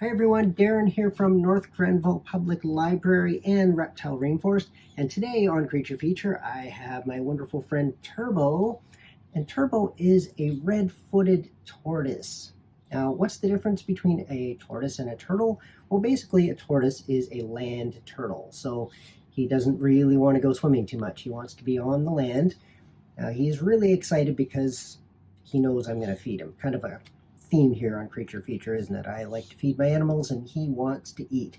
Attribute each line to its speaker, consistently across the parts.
Speaker 1: Hi everyone, Darren here from North Grenville Public Library and Reptile Rainforest. And today on Creature Feature, I have my wonderful friend Turbo. And Turbo is a red-footed tortoise. Now, what's the difference between a tortoise and a turtle? Well, basically a tortoise is a land turtle. So he doesn't really want to go swimming too much. He wants to be on the land. He's really excited because he knows I'm going to feed him. Kind of a theme here on Creature Feature, isn't it? I like to feed my animals and he wants to eat.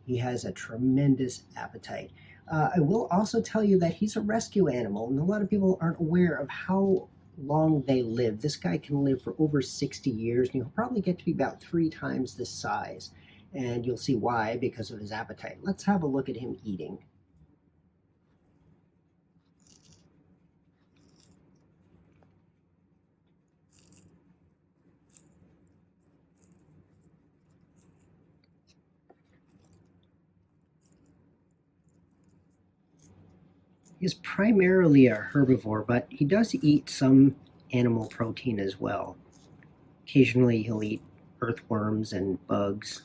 Speaker 1: He has a tremendous appetite. I will also tell you that he's a rescue animal, and a lot of people aren't aware of how long they live. This guy can live for over 60 years, and he'll probably get to be about 3 times this size. And you'll see why, because of his appetite. Let's have a look at him eating. He's primarily a herbivore, but he does eat some animal protein as well. Occasionally he'll eat earthworms and bugs.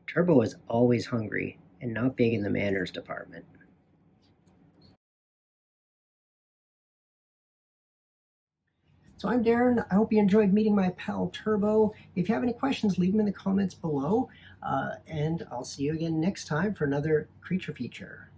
Speaker 1: Turbo is always hungry and not big in the manners department. So I'm Darren. I hope you enjoyed meeting my pal Turbo. If you have any questions, leave them in the comments below. And I'll see you again next time for another Creature Feature.